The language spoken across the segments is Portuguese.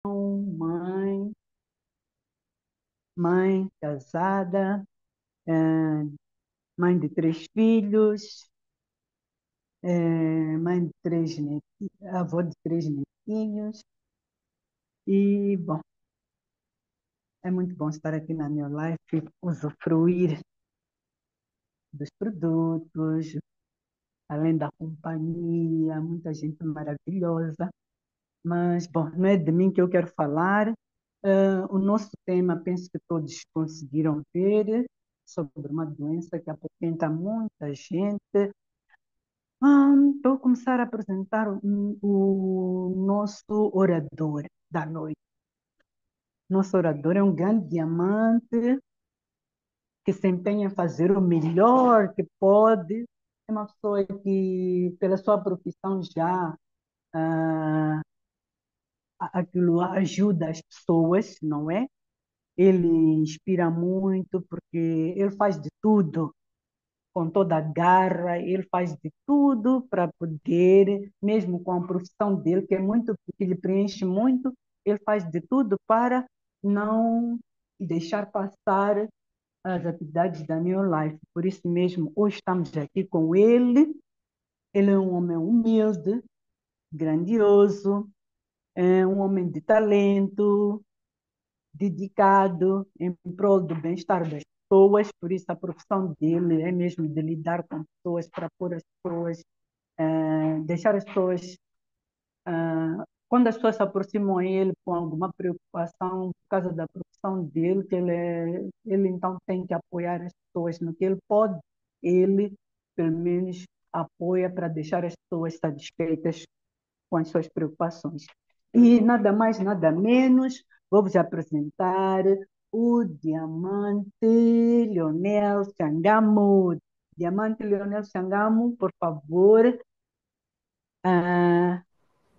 mãe, mãe casada, eh, mãe de três filhos, mãe de três netinhos, avó de três netinhos. E, bom, é muito bom estar aqui na New Life, usufruir dos produtos, além da companhia, muita gente maravilhosa. Mas, bom, não é de mim que eu quero falar. O nosso tema, penso que todos conseguiram ver, sobre uma doença que apoquenta muita gente. Vou começar a apresentar o nosso orador da noite. Nosso orador é um grande diamante que se empenha em fazer o melhor que pode. É uma pessoa que, pela sua profissão, já ah, aquilo ajuda as pessoas, não é? Ele inspira muito porque ele faz de tudo com toda a garra, ele faz de tudo para poder, mesmo com a profissão dele, que é muito, que lhe preenche muito, ele faz de tudo para não deixar passar as atividades da New Life. Por isso mesmo, hoje estamos aqui com ele. Ele é um homem humilde, grandioso, é um homem de talento, dedicado em prol do bem-estar das pessoas, por isso a profissão dele é mesmo de lidar com pessoas, para pôr as pessoas, deixar as pessoas, quando as pessoas se aproximam a ele com alguma preocupação por causa da profissão dele, ele então tem que apoiar as pessoas no que ele pode, ele pelo menos apoia para deixar as pessoas satisfeitas com as suas preocupações. E nada mais, nada menos, vou-vos apresentar o Diamante Leonel Sangamo. Diamante Leonel Sangamo, por favor, ah,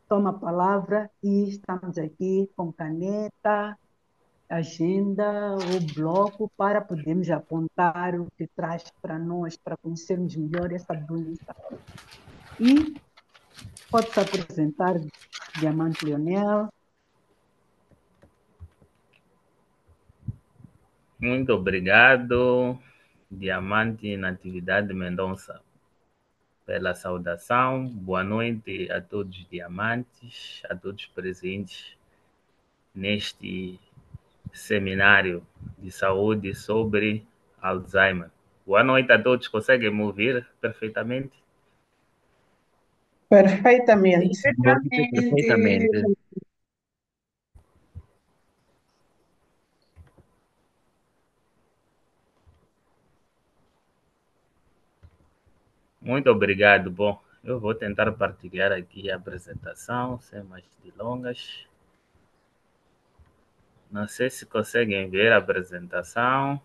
toma a palavra e estamos aqui com caneta, agenda ou bloco para podermos apontar o que traz para nós, para conhecermos melhor essa doença. E pode-se apresentar, Diamante Leonel. Muito obrigado, Diamante Natividade Mendonça, pela saudação. Boa noite a todos os diamantes, a todos presentes neste seminário de saúde sobre Alzheimer. Boa noite a todos. Conseguem me ouvir perfeitamente? Perfeitamente. Perfeitamente. Muito obrigado. Bom, eu vou tentar partilhar aqui a apresentação, sem mais delongas. Não sei se conseguem ver a apresentação.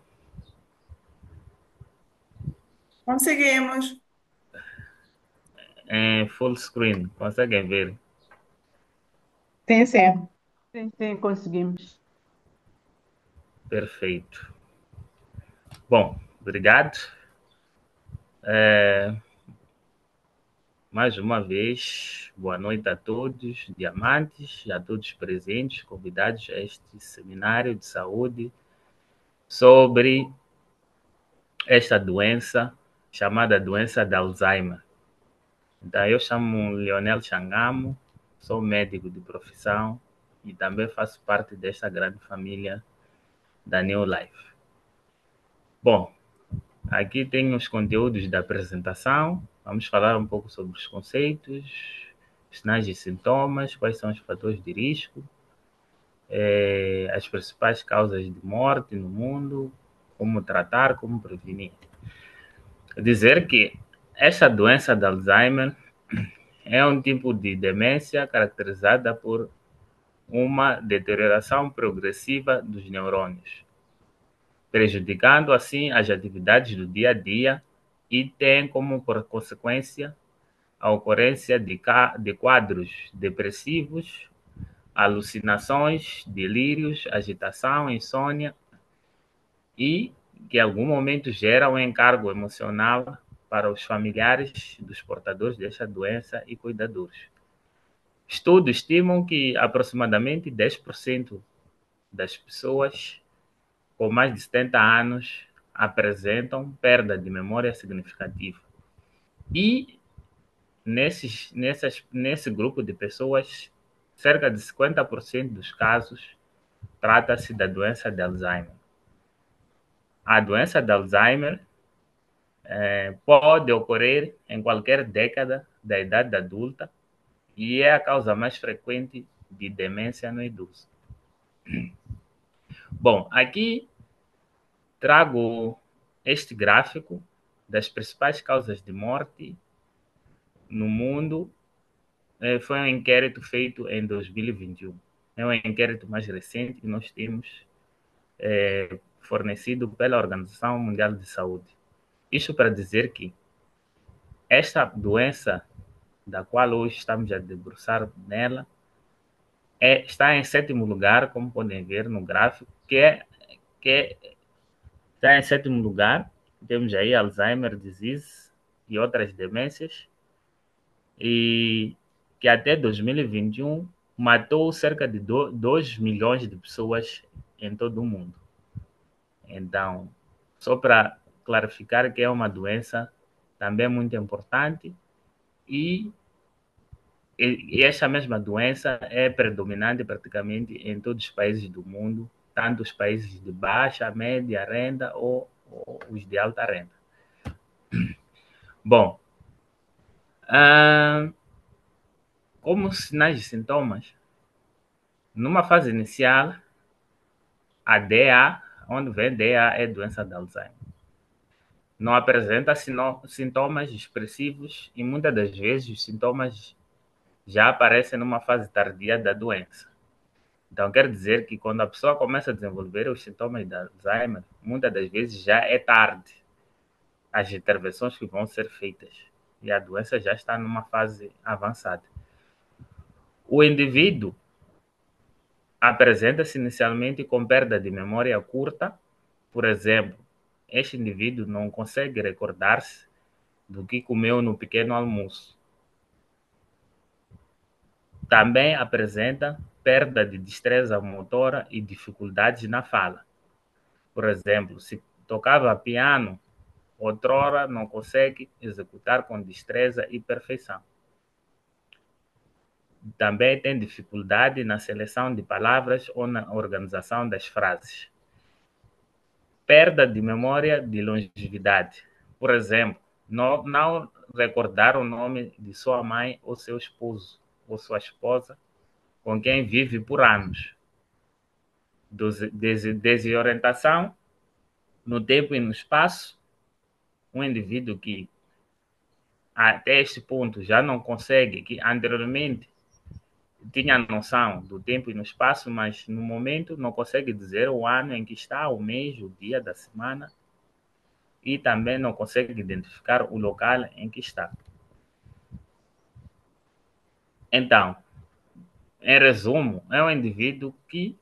Conseguimos. Em full screen, conseguem ver? Sim, sim. Sim, sim, conseguimos. Perfeito. Bom, obrigado. É, mais uma vez, boa noite a todos, diamantes, a todos presentes, convidados a este seminário de saúde sobre esta doença chamada doença de Alzheimer. Então, eu chamo Leonel Changamo, sou médico de profissão e também faço parte desta grande família da New Life. Bom, aqui tem os conteúdos da apresentação. Vamos falar um pouco sobre os conceitos, sinais e sintomas, quais são os fatores de risco, as principais causas de morte no mundo, como tratar, como prevenir. Dizer que esta doença de Alzheimer é um tipo de demência caracterizada por uma deterioração progressiva dos neurônios, prejudicando assim as atividades do dia a dia e tem como consequência a ocorrência de quadros depressivos, alucinações, delírios, agitação, insônia e que em algum momento gera um encargo emocional para os familiares dos portadores desta doença e cuidadores. Estudos estimam que aproximadamente 10% das pessoas com mais de 70 anos apresentam perda de memória significativa. E nesse grupo de pessoas, cerca de 50% dos casos trata-se da doença de Alzheimer. A doença de Alzheimer pode ocorrer em qualquer década da idade adulta e é a causa mais frequente de demência no idoso. Bom, aqui trago este gráfico das principais causas de morte no mundo. Foi um inquérito feito em 2021. É um inquérito mais recente que nós temos fornecido pela Organização Mundial de Saúde. Isso para dizer que esta doença, da qual hoje estamos a debruçar nela, está em sétimo lugar, como podem ver no gráfico, que está em sétimo lugar. Temos aí Alzheimer disease e outras demências, e que até 2021 matou cerca de 2 milhões de pessoas em todo o mundo. Então, só para clarificar que é uma doença também muito importante e essa mesma doença é predominante praticamente em todos os países do mundo, tanto os países de baixa, média renda ou os de alta renda. Bom, como sinais e sintomas, numa fase inicial, a DA, onde vem DA é doença de Alzheimer, não apresenta sintomas expressivos e muitas das vezes os sintomas já aparecem numa fase tardia da doença. Então, quer dizer que quando a pessoa começa a desenvolver os sintomas de Alzheimer, muitas das vezes já é tarde as intervenções que vão ser feitas e a doença já está numa fase avançada. O indivíduo apresenta-se inicialmente com perda de memória curta. Por exemplo, este indivíduo não consegue recordar-se do que comeu no pequeno almoço. Também apresenta perda de destreza motora e dificuldades na fala. Por exemplo, se tocava piano, outrora não consegue executar com destreza e perfeição. Também tem dificuldade na seleção de palavras ou na organização das frases. Perda de memória de longevidade. Por exemplo, não recordar o nome de sua mãe ou seu esposo ou sua esposa com quem vive por anos. Desorientação no tempo e no espaço. Um indivíduo que até este ponto já não consegue, que anteriormente tinha noção do tempo e no espaço, mas no momento não consegue dizer o ano em que está, o mês, o dia da semana, e também não consegue identificar o local em que está. Então, em resumo, é um indivíduo que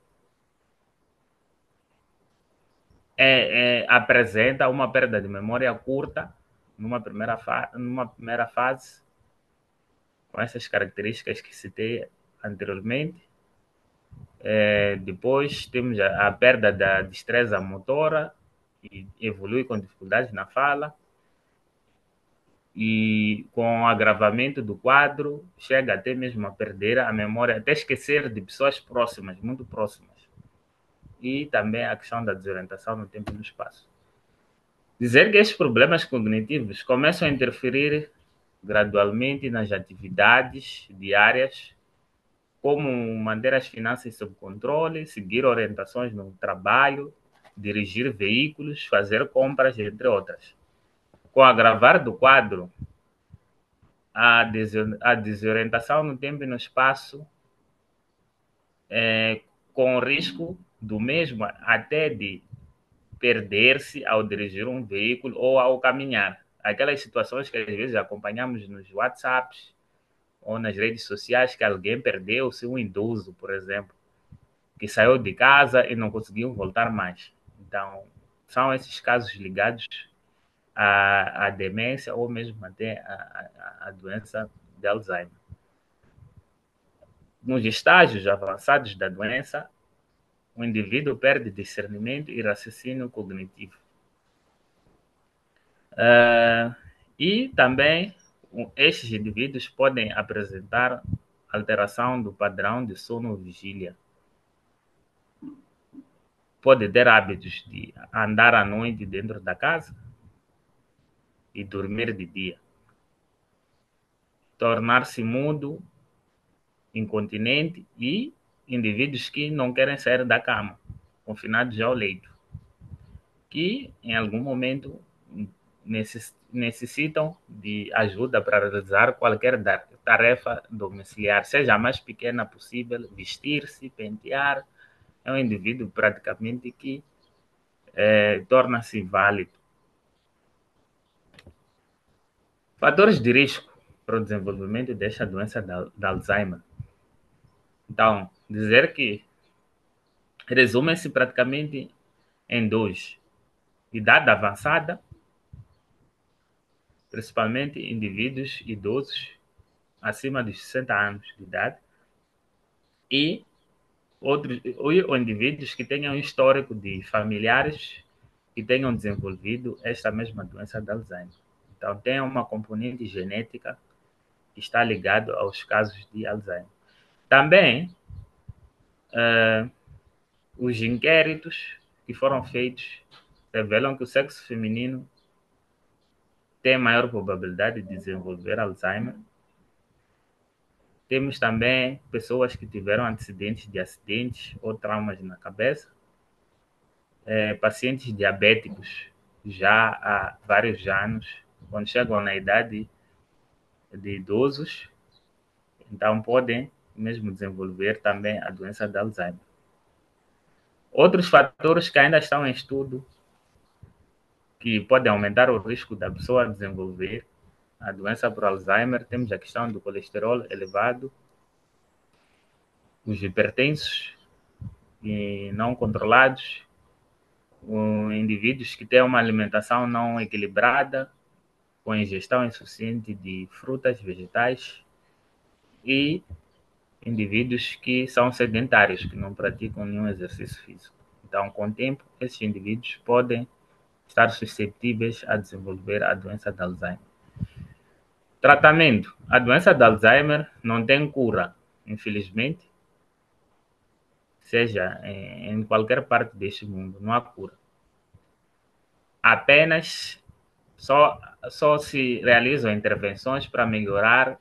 apresenta uma perda de memória curta numa primeira fase, com essas características que citei anteriormente. Depois temos a perda da destreza motora, e evolui com dificuldades na fala, e com o agravamento do quadro, chega até mesmo a perder a memória, até esquecer de pessoas próximas, muito próximas. E também a questão da desorientação no tempo e no espaço. Dizer que esses problemas cognitivos começam a interferir gradualmente nas atividades diárias, como manter as finanças sob controle, seguir orientações no trabalho, dirigir veículos, fazer compras, entre outras. Com o agravar do quadro, a desorientação no tempo e no espaço, com o risco do mesmo até de perder-se ao dirigir um veículo ou ao caminhar. Aquelas situações que às vezes acompanhamos nos WhatsApps ou nas redes sociais, que alguém perdeu-se, um idoso, por exemplo, que saiu de casa e não conseguiu voltar mais. Então, são esses casos ligados à demência ou mesmo até à doença de Alzheimer. Nos estágios avançados da doença, o indivíduo perde discernimento e raciocínio cognitivo. E também estes indivíduos podem apresentar alteração do padrão de sono-vigília. Pode ter hábitos de andar à noite dentro da casa e dormir de dia. Tornar-se mudo, incontinente e indivíduos que não querem sair da cama, confinados ao leito, que em algum momento necessitam de ajuda para realizar qualquer tarefa domiciliar, seja a mais pequena possível, vestir-se, pentear. É um indivíduo praticamente que torna-se válido. Fatores de risco para o desenvolvimento desta doença da Alzheimer. Então, dizer que resume-se praticamente em dois: idade avançada, principalmente indivíduos idosos acima de 60 anos de idade, e outros ou indivíduos que tenham um histórico de familiares que tenham desenvolvido esta mesma doença de Alzheimer. Então, tem uma componente genética que está ligada aos casos de Alzheimer. Também, os inquéritos que foram feitos revelam que o sexo feminino tem maior probabilidade de desenvolver Alzheimer. Temos também pessoas que tiveram antecedentes de acidentes ou traumas na cabeça, pacientes diabéticos já há vários anos, quando chegam na idade de idosos, então podem mesmo desenvolver também a doença de Alzheimer. Outros fatores que ainda estão em estudo, que podem aumentar o risco da pessoa desenvolver a doença por Alzheimer, temos a questão do colesterol elevado, os hipertensos e não controlados, indivíduos que têm uma alimentação não equilibrada, com ingestão insuficiente de frutas, vegetais, e indivíduos que são sedentários, que não praticam nenhum exercício físico. Então, com o tempo, esses indivíduos podem estar suscetíveis a desenvolver a doença de Alzheimer. Tratamento. A doença de Alzheimer não tem cura, infelizmente, seja em qualquer parte deste mundo, não há cura. Apenas só se realizam intervenções para melhorar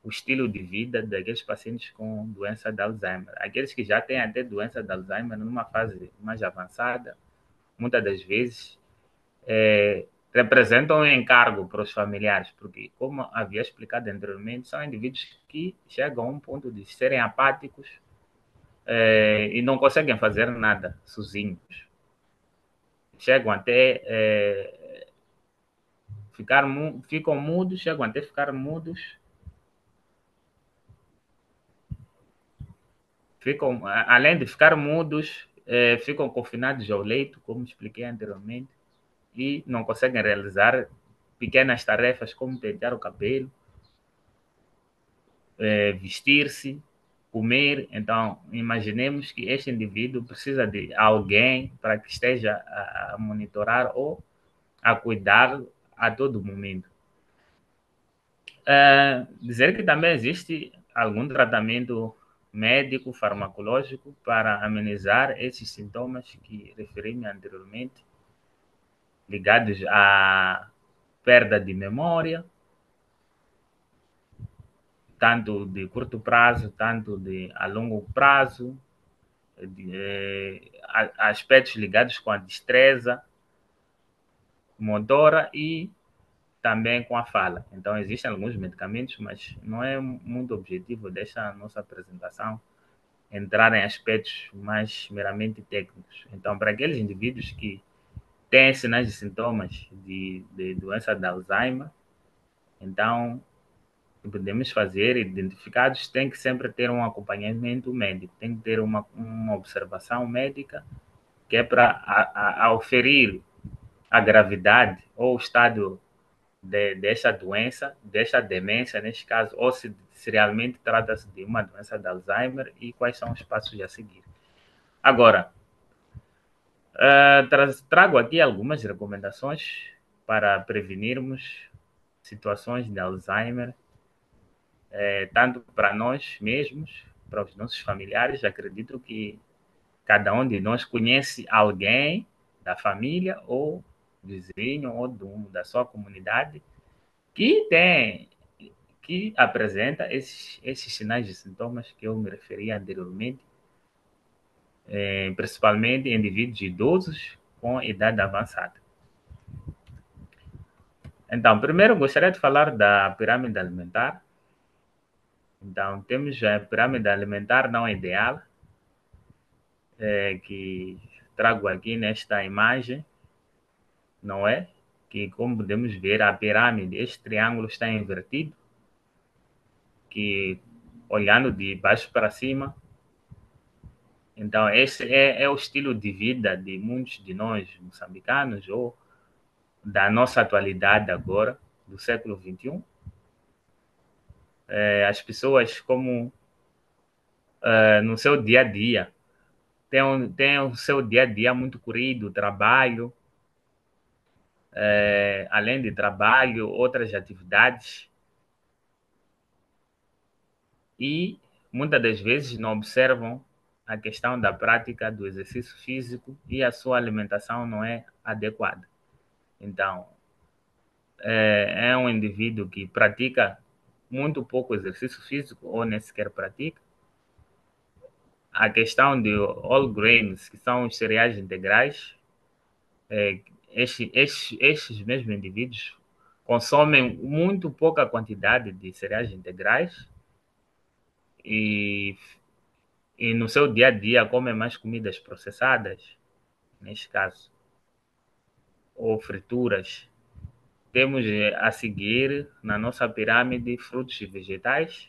o estilo de vida daqueles pacientes com doença de Alzheimer. Aqueles que já têm até doença de Alzheimer numa fase mais avançada, muitas das vezes representam um encargo para os familiares, porque, como havia explicado anteriormente, são indivíduos que chegam a um ponto de serem apáticos e não conseguem fazer nada sozinhos. Chegam até ficam mudos, chegam até ficar mudos, além de ficar mudos, ficam confinados ao leito, como expliquei anteriormente, e não conseguem realizar pequenas tarefas como pentear o cabelo, vestir-se, comer. Então, imaginemos que este indivíduo precisa de alguém para que esteja a monitorar ou a cuidar a todo momento. Dizer que também existe algum tratamento médico, farmacológico, para amenizar esses sintomas que referi-me anteriormente, ligados à perda de memória, tanto de curto prazo, tanto a longo prazo, aspectos ligados com a destreza motora e também com a fala. Então, existem alguns medicamentos, mas não é muito objetivo desta nossa apresentação entrar em aspectos mais meramente técnicos. Então, para aqueles indivíduos que têm sinais e sintomas de doença de Alzheimer, então, o que podemos fazer, identificados, tem que sempre ter um acompanhamento médico, tem que ter uma observação médica, que é para oferir a gravidade ou o estado desta doença, desta demência, neste caso, ou se realmente trata-se de uma doença de Alzheimer e quais são os passos a seguir. Agora, trago aqui algumas recomendações para prevenirmos situações de Alzheimer, tanto para nós mesmos, para os nossos familiares. Acredito que cada um de nós conhece alguém da família ou vizinho ou da sua comunidade que apresenta esses sinais e sintomas que eu me referi anteriormente, principalmente indivíduos idosos com idade avançada. Então, primeiro gostaria de falar da pirâmide alimentar. Então, temos a pirâmide alimentar não ideal, que trago aqui nesta imagem, não é? Que, como podemos ver, a pirâmide, este triângulo está invertido, que olhando de baixo para cima. Então, esse é o estilo de vida de muitos de nós moçambicanos, ou da nossa atualidade agora, do século XXI. As pessoas, como no seu dia a dia, tem o seu dia a dia muito corrido, trabalho, além de trabalho, outras atividades, e muitas das vezes não observam a questão da prática do exercício físico e a sua alimentação não é adequada. Então, é um indivíduo que pratica muito pouco exercício físico ou nem sequer pratica. A questão de all grains, que são os cereais integrais, estes mesmos indivíduos consomem muito pouca quantidade de cereais integrais e no seu dia a dia comem mais comidas processadas, neste caso, ou frituras. Temos a seguir, na nossa pirâmide, frutos e vegetais.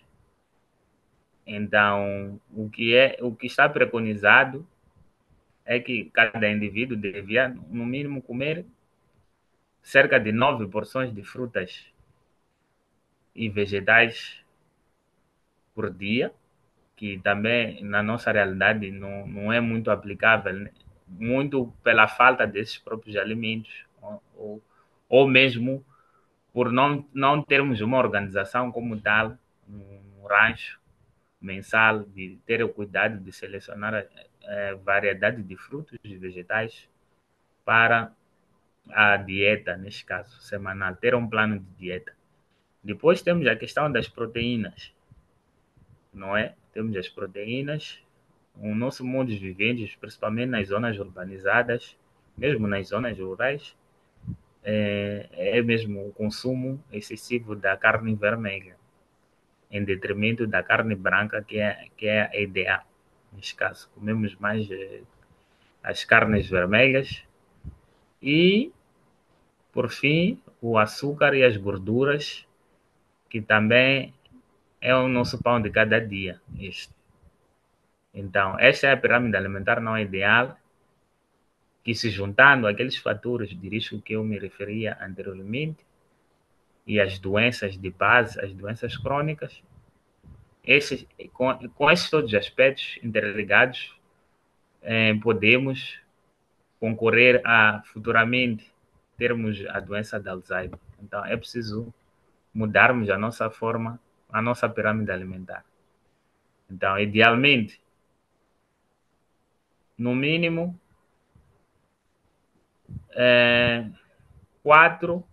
Então, o que está preconizado é que cada indivíduo devia, no mínimo, comer cerca de 9 porções de frutas e vegetais por dia, que também na nossa realidade não é muito aplicável, né? Muito pela falta desses próprios alimentos, ou mesmo por não termos uma organização como tal, um rancho mensal, de ter o cuidado de selecionar a variedade de frutos e vegetais para a dieta, neste caso, semanal, ter um plano de dieta. Depois temos a questão das proteínas, não é? Temos as proteínas, o nosso modo de viver, principalmente nas zonas urbanizadas, mesmo nas zonas rurais, é mesmo o consumo excessivo da carne vermelha, em detrimento da carne branca, que é a ideal. Neste caso, comemos mais as carnes vermelhas e, por fim, o açúcar e as gorduras, que também é o nosso pão de cada dia. Então, esta é a pirâmide alimentar não ideal, que, se juntando aqueles fatores de risco que eu me referia anteriormente e as doenças de base, as doenças crônicas, com esses todos os aspectos interligados, podemos concorrer a futuramente termos a doença de Alzheimer. Então, é preciso mudarmos a nossa forma, a nossa pirâmide alimentar. Então, idealmente, no mínimo, 4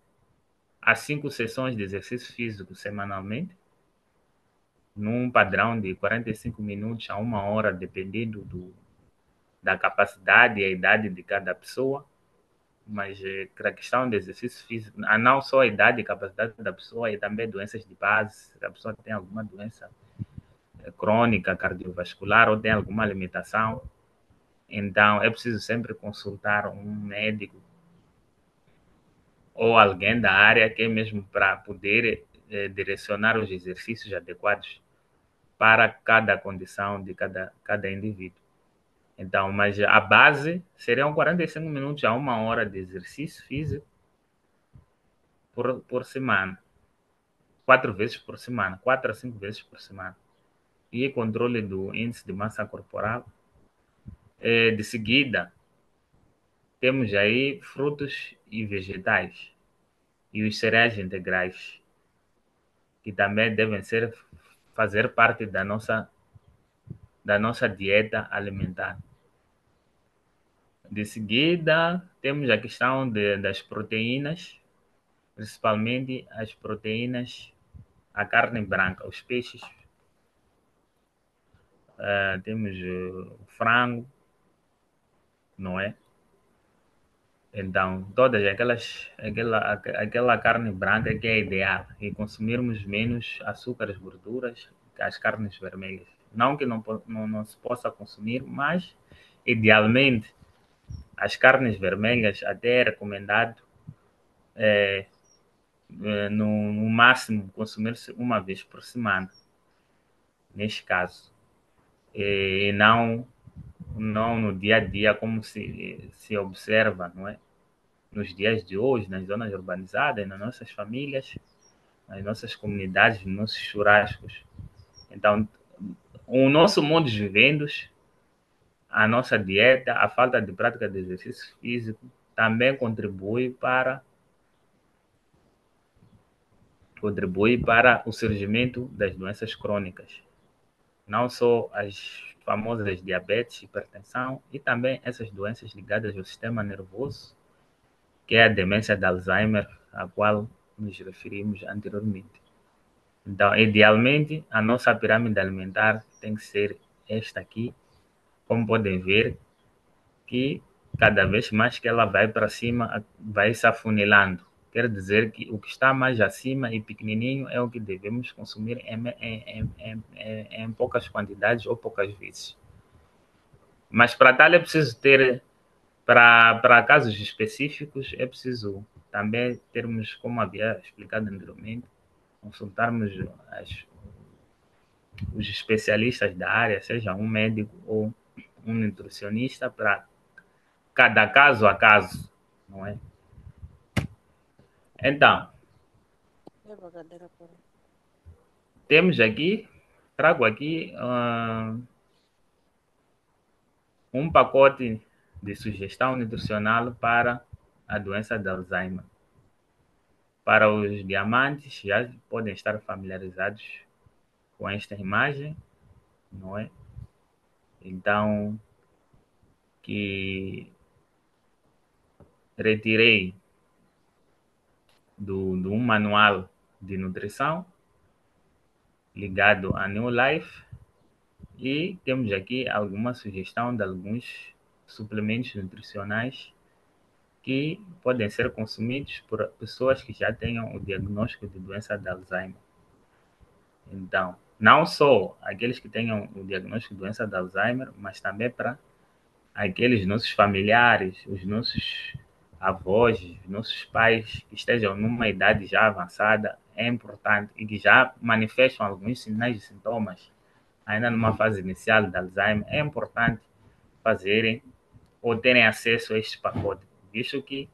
a 5 sessões de exercício físico semanalmente, num padrão de 45 minutos a 1 hora, dependendo da capacidade e a idade de cada pessoa. Mas a questão do exercício físico, não só a idade e capacidade da pessoa, e também doenças de base, se a pessoa tem alguma doença crônica, cardiovascular, ou tem alguma limitação, então é preciso sempre consultar um médico ou alguém da área, que é mesmo para poder direcionar os exercícios adequados para cada condição de cada indivíduo. Então, mas a base seriam 45 minutos a 1 hora de exercício físico por semana. 4 vezes por semana, 4 a 5 vezes por semana. E controle do índice de massa corporal. De seguida, temos aí frutos e vegetais e os cereais integrais, que também devem fazer parte da nossa dieta alimentar. De seguida, temos a questão das proteínas, principalmente as proteínas, a carne branca, os peixes. Temos o frango, não é? Então, todas aquela carne branca que é ideal e consumirmos menos açúcares, gorduras que as carnes vermelhas. Não que não se possa consumir, mas idealmente as carnes vermelhas até é recomendado no máximo consumir-se uma vez por semana, neste caso, e não no dia a dia como se observa, não é? Nos dias de hoje, nas zonas urbanizadas, nas nossas famílias, nas nossas comunidades, nos nossos churrascos. Então, o nosso modo de vivendos, a nossa dieta, a falta de prática de exercício físico também contribui para o surgimento das doenças crônicas. Não só as famosas diabetes, hipertensão e também essas doenças ligadas ao sistema nervoso, que é a demência de Alzheimer, a qual nos referimos anteriormente. Então, idealmente, a nossa pirâmide alimentar tem que ser esta aqui. Como podem ver, que cada vez mais que ela vai para cima, vai se afunilando. Quer dizer que o que está mais acima e pequenininho é o que devemos consumir em poucas quantidades ou poucas vezes. Mas para tal é preciso ter, para casos específicos, é preciso também termos, como havia explicado anteriormente, consultarmos os especialistas da área, seja um médico ou um nutricionista, para cada caso a caso, não é? Então, trago aqui um pacote de sugestão nutricional para a doença de Alzheimer. Para os diamantes, já podem estar familiarizados com esta imagem, não é? Então, que retirei do um manual de nutrição ligado a New Life, e temos aqui alguma sugestão de alguns suplementos nutricionais que podem ser consumidos por pessoas que já tenham o diagnóstico de doença de Alzheimer. Então, não só aqueles que tenham o diagnóstico de doença de Alzheimer, mas também para aqueles nossos familiares, os nossos avós, os nossos pais que estejam numa idade já avançada, é importante, e que já manifestam alguns sinais e sintomas, ainda numa fase inicial de Alzheimer, é importante fazerem ou terem acesso a este pacote, visto que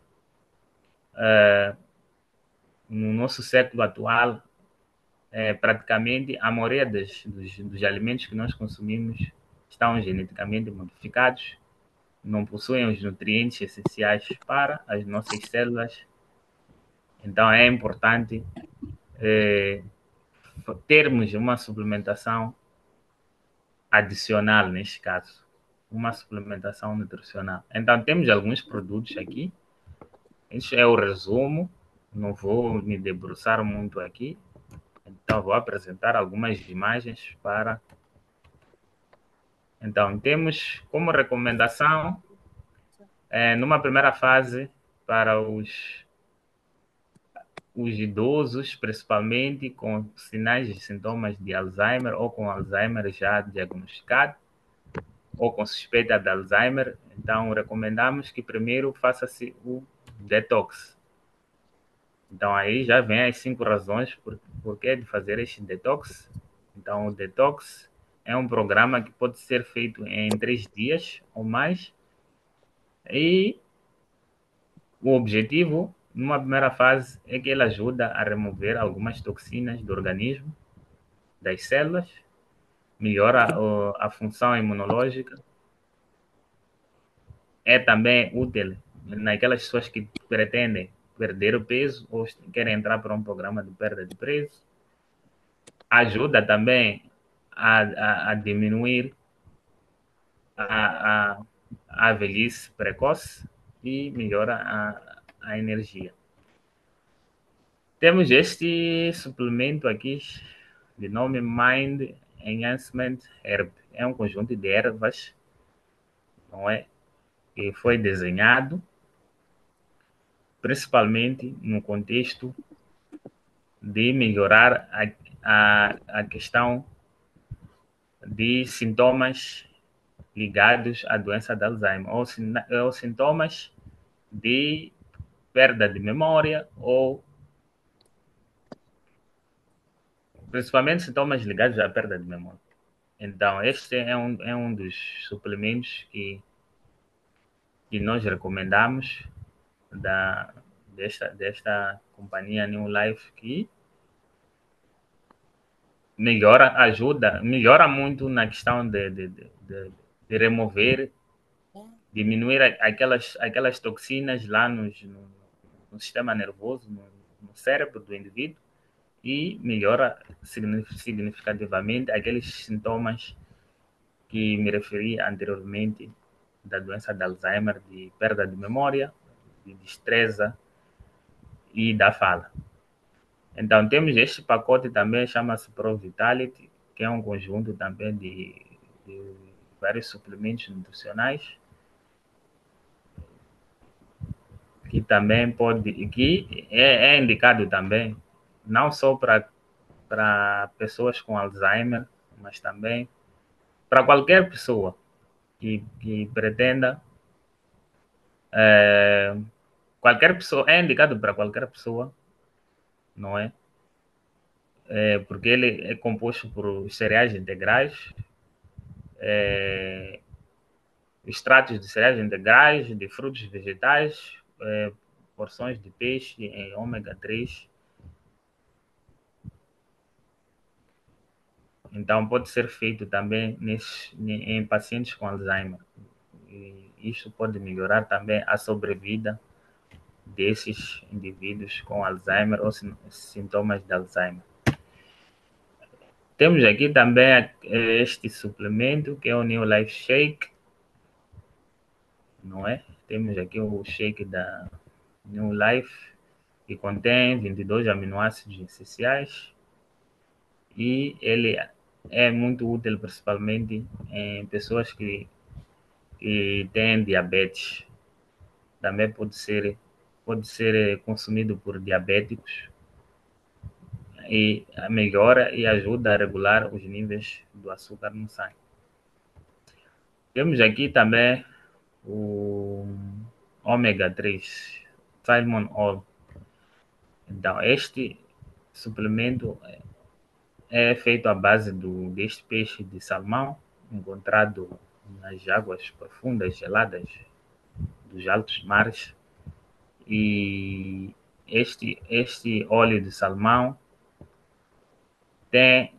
no nosso século atual, praticamente a maioria dos alimentos que nós consumimos estão geneticamente modificados, não possuem os nutrientes essenciais para as nossas células. Então é importante termos uma suplementação adicional, neste caso, uma suplementação nutricional. Então temos alguns produtos aqui. Este é o resumo, não vou me debruçar muito aqui. Então vou apresentar algumas imagens para... Então temos como recomendação, numa primeira fase, para os idosos, principalmente com sinais e sintomas de Alzheimer ou com Alzheimer já diagnosticado ou com suspeita de Alzheimer. Então, recomendamos que primeiro faça-se o detox. Então, aí já vem as 5 razões por que de fazer este detox. Então, o detox é um programa que pode ser feito em 3 dias ou mais. E o objetivo numa primeira fase, é que ele ajuda a remover algumas toxinas do organismo, das células, melhora a função imunológica, é também útil naquelas pessoas que pretendem perder o peso ou querem entrar para um programa de perda de peso. Ajuda também a diminuir a, a, a velhice precoce e melhora a energia. Temos este suplemento aqui de nome Mind Enhancement Herb. É um conjunto de ervas, não é? Que foi desenhado principalmente no contexto de melhorar a questão de sintomas ligados à doença de Alzheimer, ou sintomas de perda de memória, ou principalmente sintomas ligados à perda de memória. Então, este é um dos suplementos que nós recomendamos desta companhia New Life, que melhora muito na questão de remover, diminuir aquelas toxinas lá no sistema nervoso, no cérebro do indivíduo, e melhora significativamente aqueles sintomas que me referi anteriormente da doença de Alzheimer, de perda de memória, de destreza e da fala. Então, temos este pacote também, chama-se Pro Vitality, que é um conjunto também de vários suplementos nutricionais, que também é indicado também, não só para pessoas com Alzheimer, mas também para qualquer pessoa que pretenda, é, qualquer pessoa, é indicado para qualquer pessoa, não é? Porque ele é composto por cereais integrais, é, extratos de cereais integrais, de frutos vegetais, porções de peixe em ômega 3. Então, pode ser feito também em pacientes com Alzheimer. E isso pode melhorar também a sobrevida desses indivíduos com Alzheimer ou sintomas de Alzheimer. Temos aqui também este suplemento, que é o New Life Shake, não é? Temos aqui o shake da New Life, que contém 22 aminoácidos essenciais, e ele é muito útil principalmente em pessoas que têm diabetes. Também pode ser consumido por diabéticos, e melhora e ajuda a regular os níveis do açúcar no sangue. Temos aqui também o ômega 3, Salmon Oil. Então, este suplemento é feito à base deste peixe de salmão, encontrado nas águas profundas, geladas dos altos mares. E este óleo de salmão tem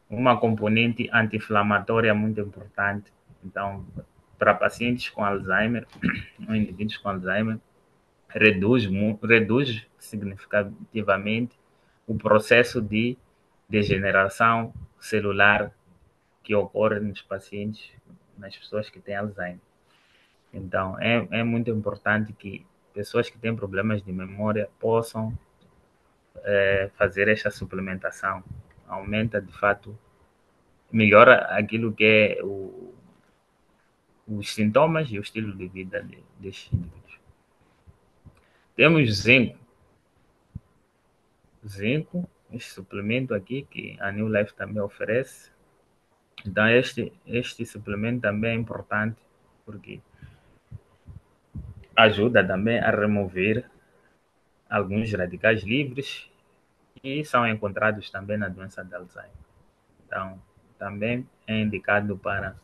uma componente anti-inflamatória muito importante. Então, para pacientes com Alzheimer, ou indivíduos com Alzheimer, reduz significativamente o processo de degeneração celular que ocorre nos pacientes, nas pessoas que têm Alzheimer. Então, é muito importante que pessoas que têm problemas de memória possam fazer esta suplementação. Aumenta, de fato, melhora aquilo que é os sintomas e o estilo de vida destes indivíduos. Temos zinco. Zinco, este suplemento aqui que a New Life também oferece. Então, este suplemento também é importante porque ajuda também a remover alguns radicais livres que são encontrados também na doença de Alzheimer. Então, também é indicado para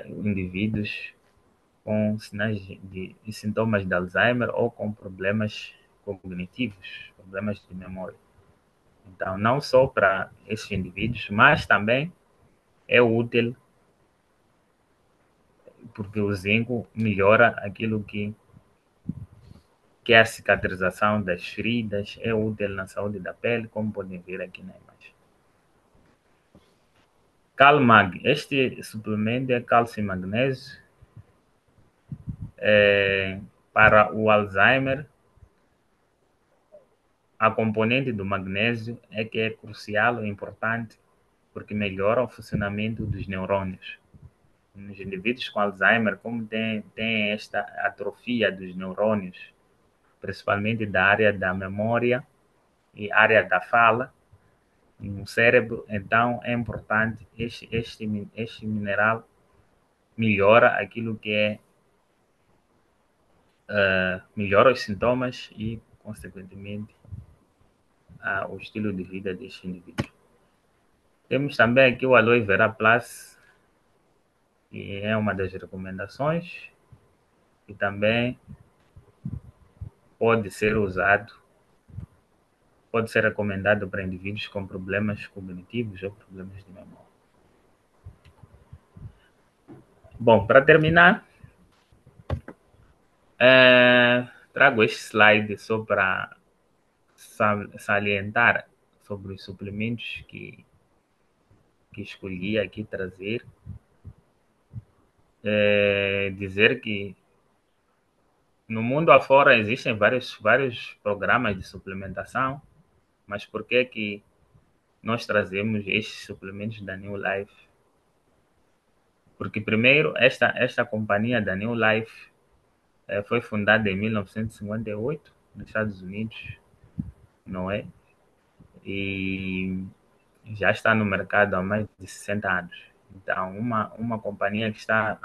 indivíduos com sinais e sintomas de Alzheimer ou com problemas cognitivos, problemas de memória. Então, não só para esses indivíduos, mas também é útil porque o zinco melhora aquilo que é a cicatrização das feridas, é útil na saúde da pele, como podem ver aqui na imagem. Calmag, este suplemento é cálcio e magnésio. Para o Alzheimer, a componente do magnésio é que é crucial e importante porque melhora o funcionamento dos neurônios. Nos indivíduos com Alzheimer, como tem esta atrofia dos neurônios, principalmente da área da memória e área da fala, no cérebro, então é importante este mineral melhora aquilo que é melhora os sintomas e, consequentemente, o estilo de vida deste indivíduo. Temos também aqui o Aloe Vera Plus, que é uma das recomendações, e também pode ser usado, pode ser recomendado para indivíduos com problemas cognitivos ou problemas de memória. Bom, para terminar, trago este slide só para salientar sobre os suplementos que escolhi aqui trazer. Dizer que no mundo afora existem vários programas de suplementação, mas por que nós trazemos estes suplementos da New Life? Porque primeiro, esta companhia da New Life foi fundada em 1958 nos Estados Unidos, não é? E já está no mercado há mais de 60 anos. Então, uma companhia que está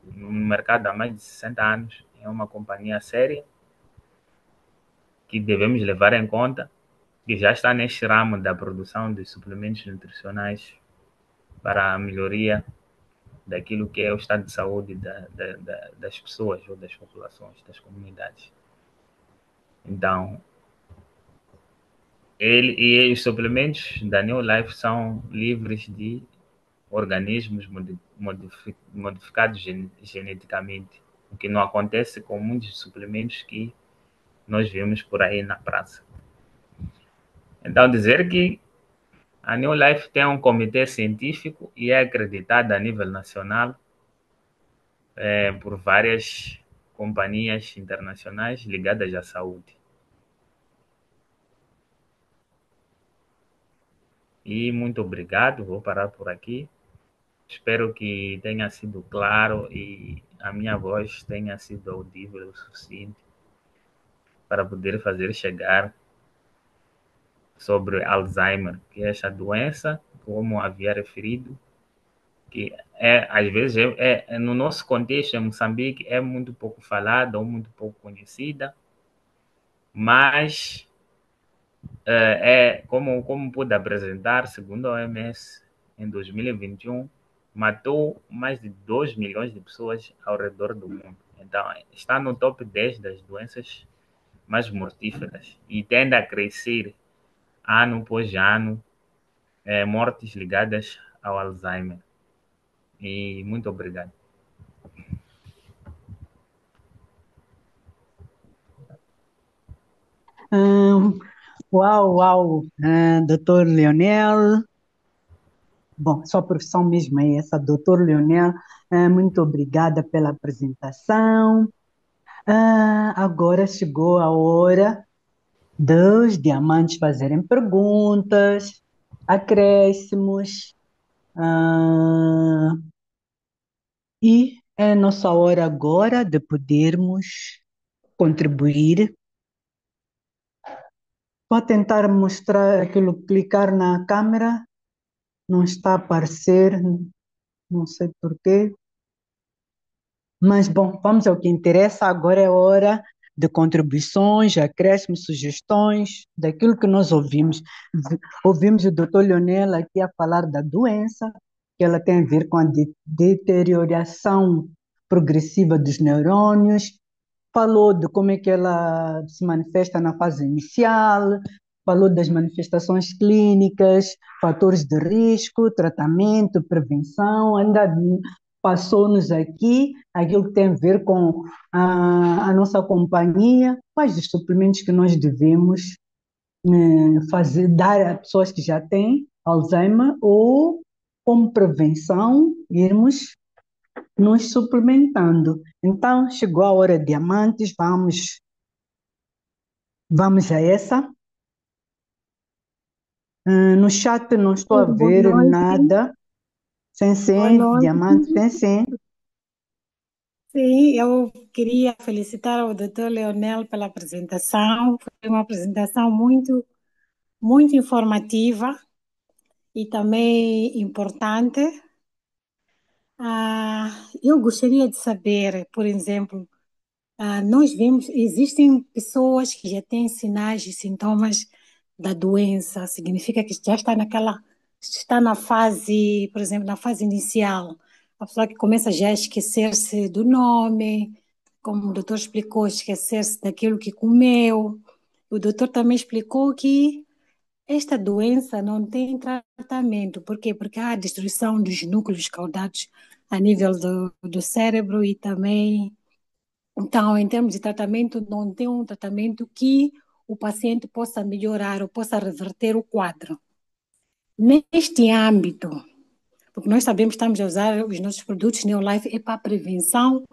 no mercado há mais de 60 anos é uma companhia séria que devemos levar em conta, que já está neste ramo da produção de suplementos nutricionais para a melhoria daquilo que é o estado de saúde das pessoas ou das populações, das comunidades. Então, os suplementos da New Life são livres de organismos modificados geneticamente, o que não acontece com muitos suplementos que nós vemos por aí na praça. Então, dizer que a New Life tem um comitê científico e é acreditada a nível nacional por várias companhias internacionais ligadas à saúde. E muito obrigado, vou parar por aqui. Espero que tenha sido claro e a minha voz tenha sido audível o suficiente para poder fazer chegar sobre Alzheimer, que é essa doença, como havia referido, que às vezes no nosso contexto em Moçambique é muito pouco falada ou muito pouco conhecida, mas como pude apresentar, segundo a OMS, em 2021, matou mais de 2 milhões de pessoas ao redor do mundo. Então, está no top 10 das doenças mais mortíferas e tende a crescer ano após ano, mortes ligadas ao Alzheimer. E muito obrigado. Uau, uau, doutor Leonel. Bom, sua profissão mesmo é essa, doutor Leonel. Muito obrigada pela apresentação. Agora chegou a hora dos diamantes fazerem perguntas, acréscimos, e é nossa hora agora de podermos contribuir. Vou tentar mostrar aquilo, clicar na câmera, não está a aparecer, não sei porquê. Mas, bom, vamos ao que interessa. Agora é hora de contribuições, acréscimos, sugestões, daquilo que nós ouvimos. Ouvimos o doutor Leonel aqui a falar da doença, que ela tem a ver com a deterioração progressiva dos neurônios, falou de como é que ela se manifesta na fase inicial, falou das manifestações clínicas, fatores de risco, tratamento, prevenção, ainda passou-nos aqui aquilo que tem a ver com a nossa companhia, quais os suplementos que nós devemos fazer, dar a pessoas que já têm Alzheimer ou como prevenção, irmos nos suplementando. Então, chegou a hora de diamantes, vamos a essa. No chat não estou a Boa ver noite, nada. Sim, boa sim, noite. diamante, sim, sim. Sim, eu queria felicitar o Dr. Leonel pela apresentação. Foi uma apresentação muito informativa e também importante. Eu gostaria de saber, por exemplo, nós vemos, existem pessoas que já têm sinais e sintomas da doença, significa que já está na fase, por exemplo, na fase inicial. A pessoa que começa já a esquecer-se do nome, como o doutor explicou, esquecer-se daquilo que comeu. O doutor também explicou que esta doença não tem tratamento. Por quê? Porque há a destruição dos núcleos caudados a nível do cérebro e também então, em termos de tratamento, não tem um tratamento que o paciente possa melhorar ou possa reverter o quadro. Neste âmbito, porque nós sabemos que estamos a usar os nossos produtos Neolife é para a prevenção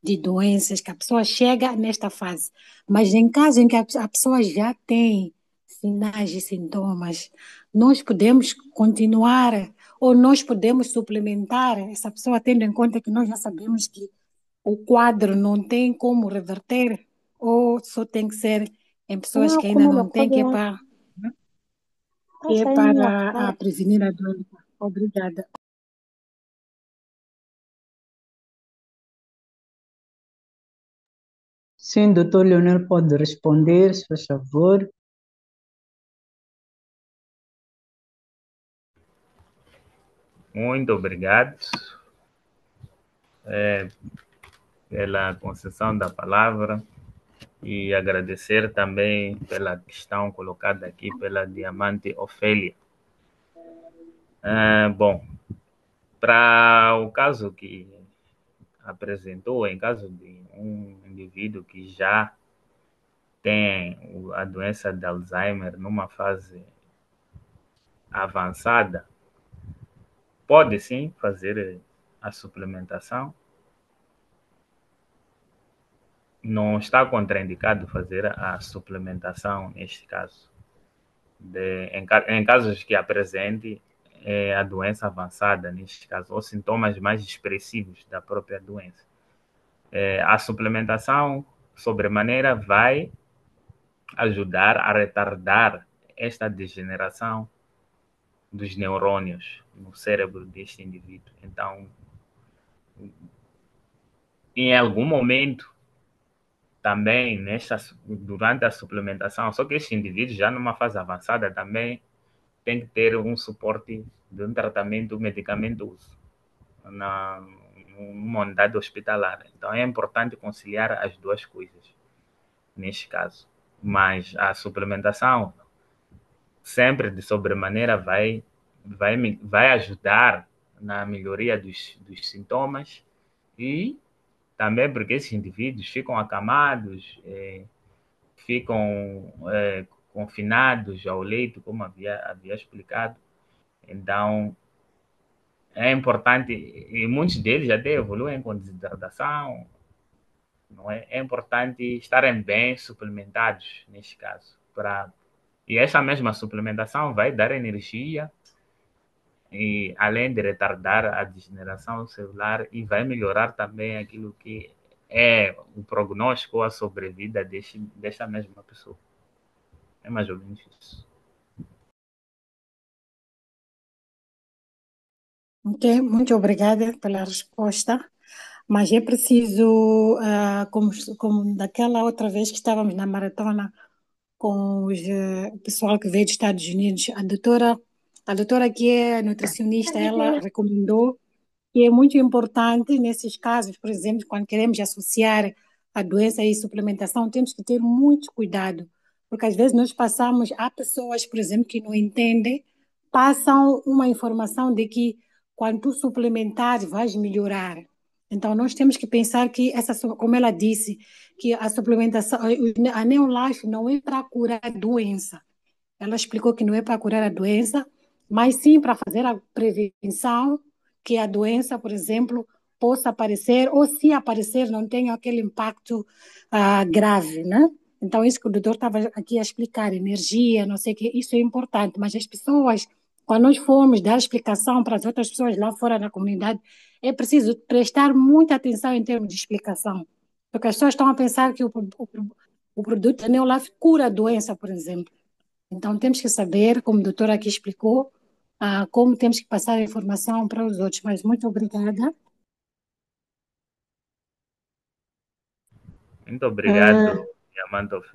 de doenças, que a pessoa chega nesta fase. Mas em caso em que a pessoa já tem sinais e sintomas, nós podemos continuar ou nós podemos suplementar essa pessoa, tendo em conta que nós já sabemos que o quadro não tem como reverter, ou só tem que ser em pessoas que ainda não têm, que é para prevenir a doença. Obrigada. Sim, doutor Leonel pode responder, se faz favor. Muito obrigado pela concessão da palavra e agradecer também pela questão colocada aqui pela Diamante Ofélia. Bom, para o caso que apresentou, em caso de um indivíduo que já tem a doença de Alzheimer numa fase avançada, pode sim fazer a suplementação. Não está contraindicado fazer a suplementação neste caso. Em casos que apresente a doença avançada, neste caso, ou sintomas mais expressivos da própria doença. A suplementação, sobremaneira, vai ajudar a retardar esta degeneração dos neurônios no cérebro deste indivíduo. Então, em algum momento, também durante a suplementação, só que este indivíduo já numa fase avançada também tem que ter um suporte de um tratamento medicamentoso numa unidade hospitalar. Então é importante conciliar as duas coisas neste caso. Mas a suplementação sempre de sobremaneira vai ajudar na melhoria dos sintomas e também porque esses indivíduos ficam acamados, ficam confinados ao leito, como havia explicado. Então, é importante, e muitos deles até evoluem com desidratação, não é? É importante estarem bem suplementados, neste caso. E essa mesma suplementação vai dar energia, e além de retardar a degeneração celular, e vai melhorar também aquilo que é o prognóstico ou a sobrevida dessa mesma pessoa. É mais ou menos isso. Ok, muito obrigada pela resposta. Mas é preciso, como daquela outra vez que estávamos na maratona com o pessoal que veio dos Estados Unidos, a doutora que é nutricionista, ela recomendou que é muito importante nesses casos, por exemplo, quando queremos associar a doença e suplementação, temos que ter muito cuidado, porque às vezes nós passamos, há pessoas, por exemplo, que não entendem, passam uma informação de que quando tu suplementares vais melhorar. Então, nós temos que pensar que, como ela disse, que a suplementação, a Neolife não é para curar a doença. Ela explicou que não é para curar a doença, mas sim para fazer a prevenção que a doença, por exemplo, possa aparecer, ou se aparecer, não tenha aquele impacto grave, né? Então, isso que o doutor estava aqui a explicar, energia, não sei o que, isso é importante, mas as pessoas, quando nós formos dar explicação para as outras pessoas lá fora na comunidade, é preciso prestar muita atenção em termos de explicação, porque as pessoas estão a pensar que o produto da Neolife cura a doença, por exemplo. Então, temos que saber, como o doutor aqui explicou, como temos que passar a informação para os outros. Mas muito obrigada. Muito obrigado, Diamantov.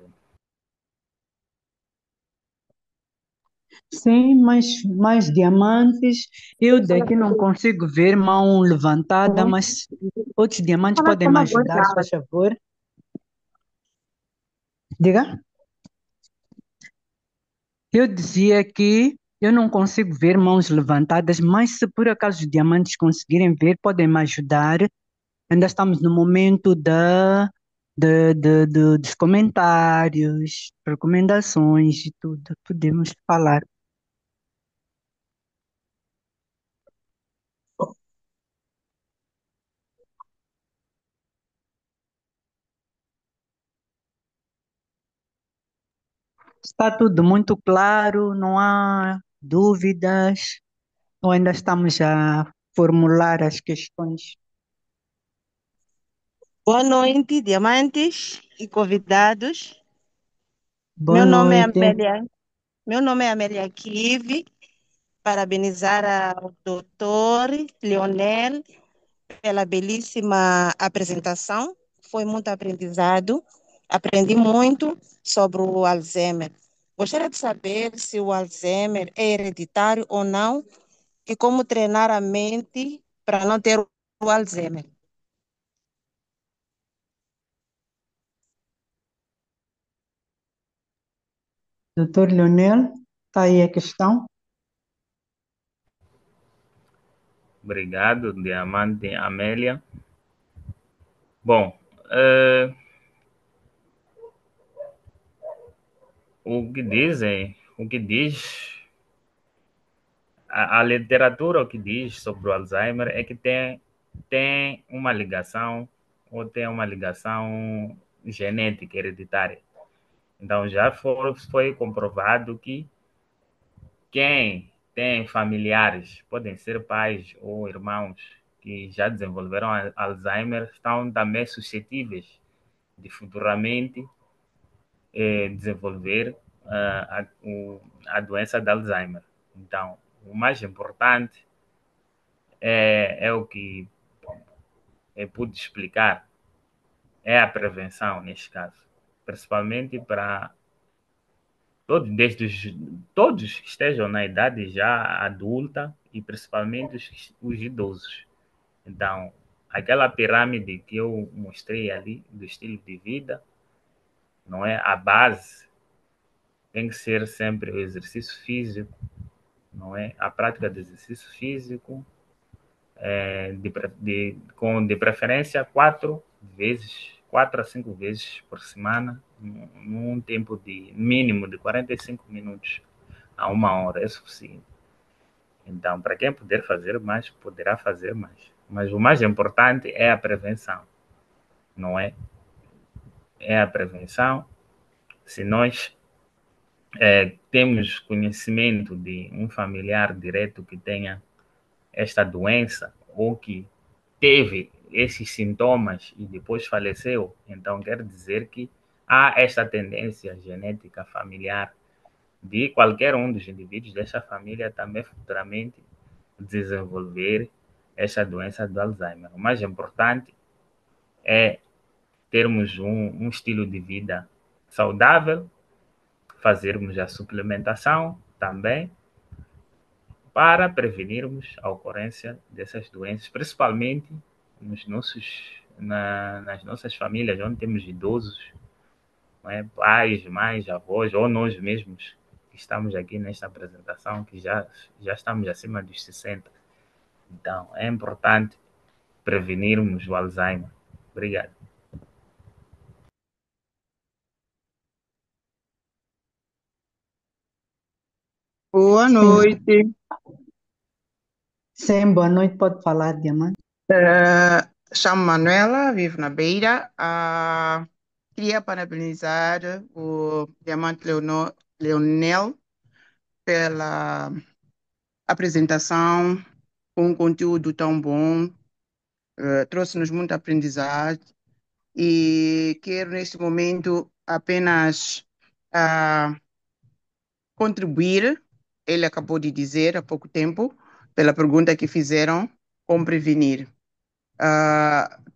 Sim, mais diamantes. Eu daqui não consigo ver mão levantada, mas outros diamantes podem me ajudar, se faz favor. Diga. Eu dizia que eu não consigo ver mãos levantadas, mas se por acaso os diamantes conseguirem ver, podem me ajudar. Ainda estamos no momento dos comentários, recomendações e tudo. Podemos falar. Está tudo muito claro, não há dúvidas, ou ainda estamos a formular as questões? Boa noite, diamantes e convidados. Boa Meu nome é noite. Amélia, meu nome é Amélia Kive. Parabenizar ao doutor Leonel pela belíssima apresentação. Foi muito aprendizado. Aprendi muito sobre o Alzheimer. Gostaria de saber se o Alzheimer é hereditário ou não e como treinar a mente para não ter o Alzheimer. Doutor Leonel, está aí a questão? Obrigado, Diamante Amélia. Bom, o que diz a literatura, o que diz sobre o Alzheimer é que tem uma ligação, ou tem uma ligação genética hereditária. Então, foi comprovado que quem tem familiares, podem ser pais ou irmãos, que já desenvolveram Alzheimer, estão também suscetíveis de futuramente desenvolver a doença de Alzheimer. Então, o mais importante é o que eu pude explicar, é a prevenção neste caso, principalmente para todos que estejam na idade já adulta e principalmente os idosos. Então, aquela pirâmide que eu mostrei ali do estilo de vida, não é? A base tem que ser sempre o exercício físico, não é? A prática de exercício físico, de preferência 4 a 5 vezes por semana, num tempo de mínimo de 45 minutos a 1 hora, é suficiente. Então, para quem puder fazer mais, poderá fazer mais. Mas o mais importante é a prevenção, não é? É a prevenção. Se nós temos conhecimento de um familiar direto que tenha esta doença ou que teve esses sintomas e depois faleceu, então quer dizer que há esta tendência genética familiar de qualquer um dos indivíduos dessa família também futuramente desenvolver esta doença do Alzheimer. O mais importante é termos um estilo de vida saudável, fazermos a suplementação também, para prevenirmos a ocorrência dessas doenças, principalmente nas nossas famílias, onde temos idosos, não é? Pais, mães, avós, ou nós mesmos, que estamos aqui nesta apresentação, que já estamos acima dos 60. Então, é importante prevenirmos o Alzheimer. Obrigado. Boa Sim, noite. sim, boa noite, pode falar, Diamante. Chamo Manuela, vivo na Beira. Queria parabenizar o Diamante Leonel pela apresentação, com um conteúdo tão bom. Trouxe-nos muita aprendizagem e quero, neste momento, apenas ah, contribuir. Ele acabou de dizer há pouco tempo, pela pergunta que fizeram, como prevenir.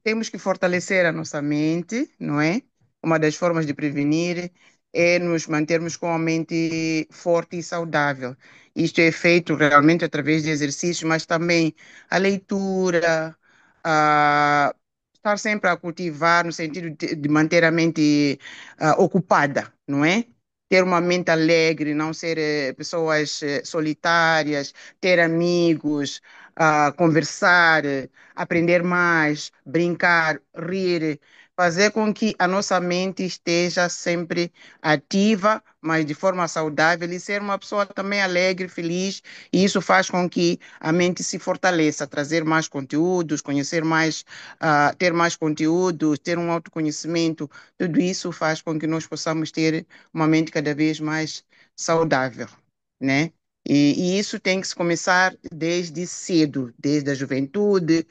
Temos que fortalecer a nossa mente, não é? Uma das formas de prevenir é nos mantermos com a mente forte e saudável. Isto é feito realmente através de exercícios, mas também a leitura, ah, estar sempre a cultivar no sentido de manter a mente ocupada, não é? Ter uma mente alegre, não ser pessoas solitárias, ter amigos, conversar, aprender mais, brincar, rir, fazer com que a nossa mente esteja sempre ativa, mas de forma saudável e ser uma pessoa também alegre, feliz, e isso faz com que a mente se fortaleça, trazer mais conteúdos, conhecer mais, ter mais conteúdos, ter um autoconhecimento, tudo isso faz com que nós possamos ter uma mente cada vez mais saudável, né? E isso tem que se começar desde cedo, desde a juventude,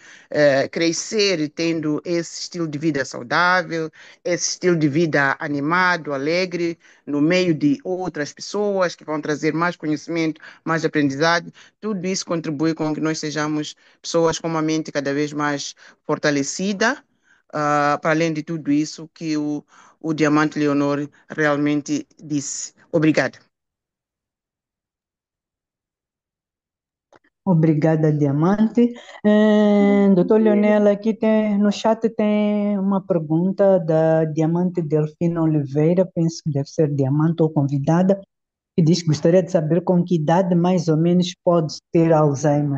crescer tendo esse estilo de vida saudável, esse estilo de vida animado, alegre, no meio de outras pessoas que vão trazer mais conhecimento, mais aprendizagem. Tudo isso contribui com que nós sejamos pessoas com uma mente cada vez mais fortalecida. Para além de tudo isso que o Diamante Leonor realmente disse. Obrigada. Obrigada, Diamante. Doutor Leonel, aqui no chat tem uma pergunta da Diamante Delfina Oliveira, penso que deve ser Diamante ou convidada, que diz que gostaria de saber com que idade mais ou menos pode ter Alzheimer.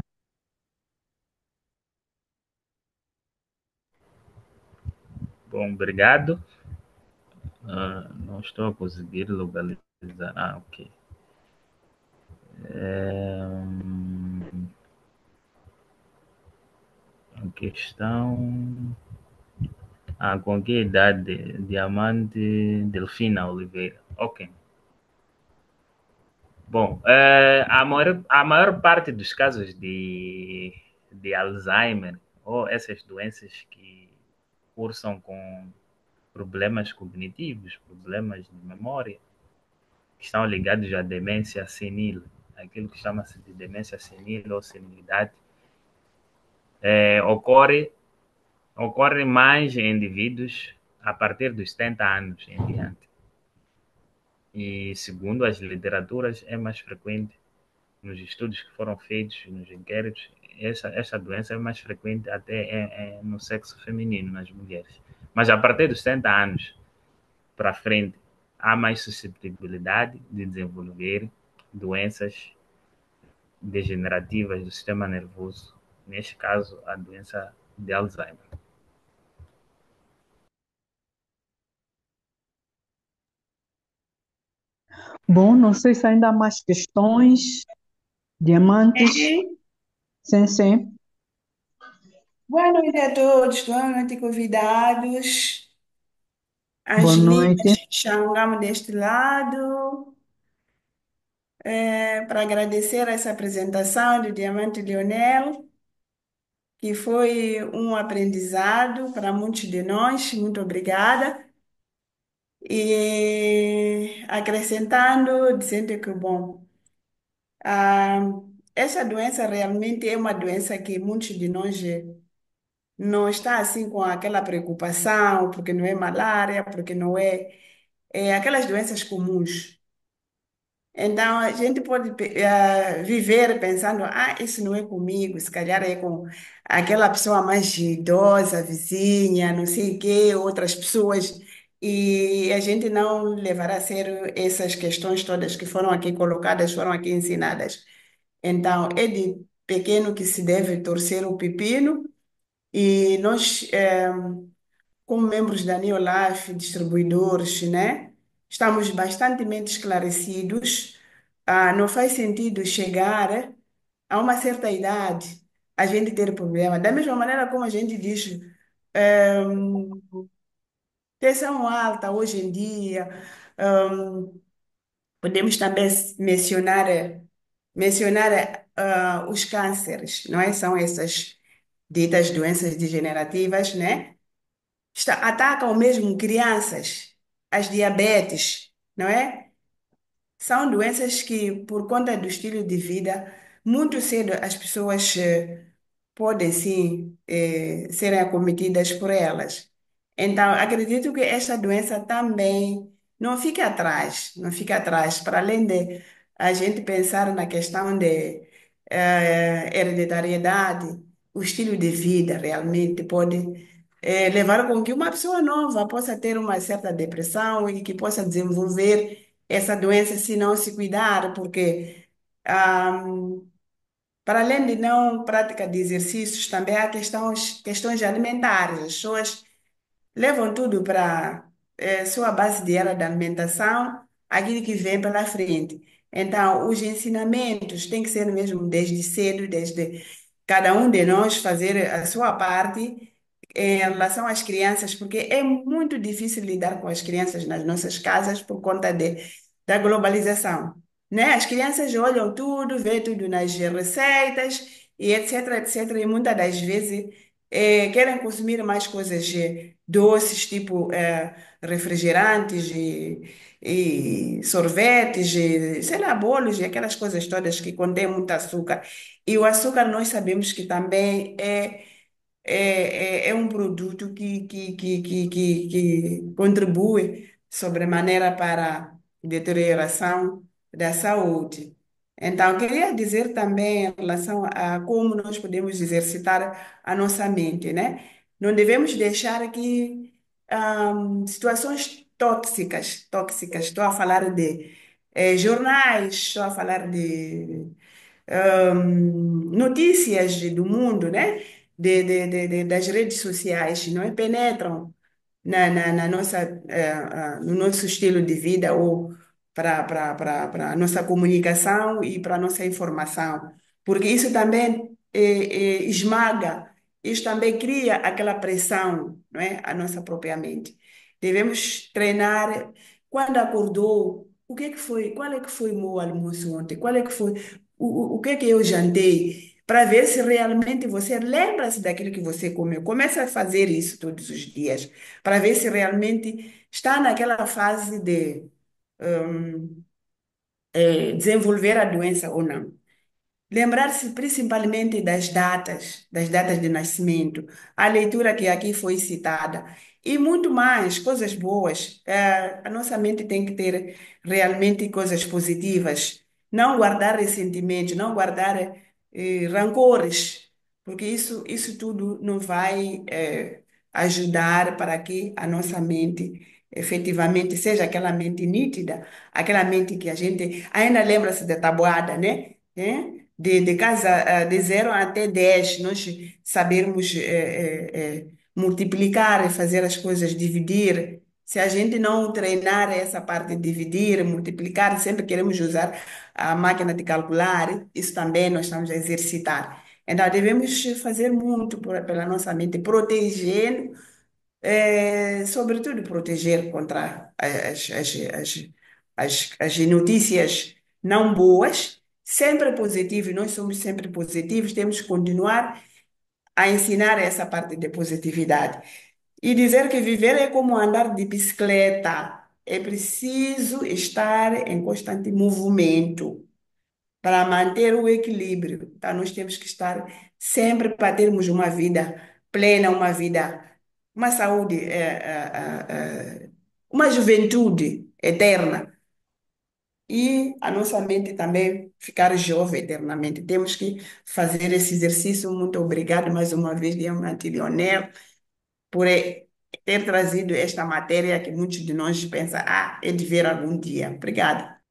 Bom, obrigado. Não estou a conseguir localizar. Ok. A questão. Com que idade? Diamante Delfina Oliveira. Ok. Bom, a maior parte dos casos de Alzheimer ou essas doenças que cursam com problemas cognitivos, problemas de memória, que estão ligados à demência senil, aquilo que chama-se de demência senil ou senilidade, ocorre mais em indivíduos a partir dos 70 anos em diante. E, segundo as literaturas, é mais frequente nos estudos que foram feitos, nos inquéritos, essa doença é mais frequente até no sexo feminino, nas mulheres. Mas a partir dos 70 anos para frente, há mais suscetibilidade de desenvolver doenças degenerativas do sistema nervoso, neste caso, a doença de Alzheimer. Bom, não sei se ainda há mais questões. Diamantes? Sim, sim. Boa noite a todos, boa noite, convidados. Boa noite. Angelinas Xangamo deste lado, para agradecer essa apresentação do Diamante Leonel, que foi um aprendizado para muitos de nós. Muito obrigada. E acrescentando, dizendo que, bom, ah, essa doença realmente é uma doença que muitos de nós não está assim com aquela preocupação, porque não é malária, porque não é aquelas doenças comuns. Então, a gente pode viver pensando, ah, isso não é comigo, se calhar é com aquela pessoa mais idosa, vizinha, não sei o quê, outras pessoas, e a gente não levará a sério essas questões todas que foram aqui colocadas, foram aqui ensinadas. Então, é de pequeno que se deve torcer o pepino, e nós, como membros da Neolife, distribuidores, né? Estamos bastante esclarecidos. Não faz sentido chegar a uma certa idade a gente ter problema. Da mesma maneira como a gente diz, ehm, tensão alta hoje em dia, podemos também mencionar os cânceres, não é? São essas ditas doenças degenerativas, né? Atacam mesmo crianças, as diabetes, não é? São doenças que, por conta do estilo de vida, muito cedo as pessoas podem sim serem acometidas por elas. Então, acredito que esta doença também não fica atrás, não fica atrás, para além de a gente pensar na questão de hereditariedade, o estilo de vida realmente pode levar com que uma pessoa nova possa ter uma certa depressão e que possa desenvolver essa doença se não se cuidar, porque ah, para além de não prática de exercícios, também há questões alimentares. As pessoas levam tudo para sua base diária da alimentação, aquilo que vem pela frente. Então, os ensinamentos têm que ser mesmo desde cedo, desde cada um de nós fazer a sua parte em relação às crianças, porque é muito difícil lidar com as crianças nas nossas casas por conta da globalização, né? As crianças olham tudo, vê tudo nas receitas e etc, etc, e muitas das vezes querem consumir mais coisas doces, tipo refrigerantes e sorvetes, sei lá, bolos e aquelas coisas todas que contêm muito açúcar. E o açúcar nós sabemos que também é um produto que contribui sobremaneira para a deterioração da saúde. Então, queria dizer também em relação a como nós podemos exercitar a nossa mente, né? Não devemos deixar que situações tóxicas, estou a falar de jornais, estou a falar de notícias do mundo, né? Das redes sociais, não é? Penetram na nossa, no nosso estilo de vida ou para a nossa comunicação e para a nossa informação, porque isso também esmaga, isso também cria aquela pressão, não é? A nossa própria mente. Devemos treinar quando acordou, o que é que foi, qual é que foi o meu almoço ontem, qual é que foi, o que é que eu jantei, para ver se realmente você lembra-se daquilo que você comeu. Começa a fazer isso todos os dias para ver se realmente está naquela fase de desenvolver a doença ou não. Lembrar-se principalmente das datas de nascimento, a leitura que aqui foi citada e muito mais, coisas boas. A nossa mente tem que ter realmente coisas positivas, não guardar ressentimentos, não guardar rancores, porque isso tudo não vai ajudar para que a nossa mente efetivamente seja aquela mente nítida, aquela mente que a gente ainda lembra-se da tabuada, né? De casa, de 0 até 10, nós sabermos multiplicar e fazer as coisas, dividir. Se a gente não treinar essa parte de dividir, multiplicar, sempre queremos usar a máquina de calcular, isso também nós estamos a exercitar. Então, devemos fazer muito pela nossa mente, protegendo, sobretudo proteger contra as notícias não boas, sempre positivo, e nós somos sempre positivos, temos que continuar a ensinar essa parte de positividade. E dizer que viver é como andar de bicicleta, é preciso estar em constante movimento para manter o equilíbrio. Então, nós temos que estar sempre para termos uma vida plena, uma vida, uma saúde, uma juventude eterna. e a nossa mente também ficar jovem eternamente. Temos que fazer esse exercício. Muito obrigado mais uma vez, Diamante Leonel, por ter trazido esta matéria que muitos de nós pensam, é de ver algum dia. Obrigada.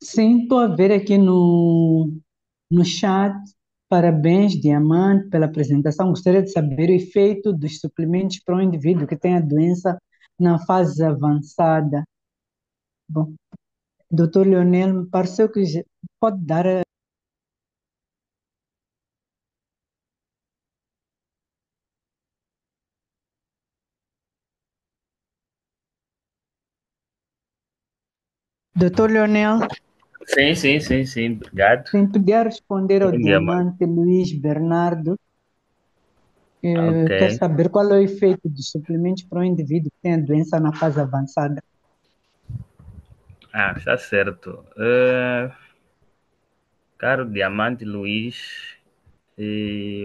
Sim, estou a ver aqui no chat. Parabéns, Diamante, pela apresentação. Gostaria de saber o efeito dos suplementos para um indivíduo que tem a doença na fase avançada. Bom, Dr. Leonel, me pareceu que pode dar. Dr. Leonel, Sim, sim, sim, sim, obrigado. sim, podia responder ao Sim, Diamante. Diamante Luiz Bernardo. Ok. Quer saber qual é o efeito dos suplementos para um indivíduo que tem a doença na fase avançada? Está certo. Caro Diamante Luiz,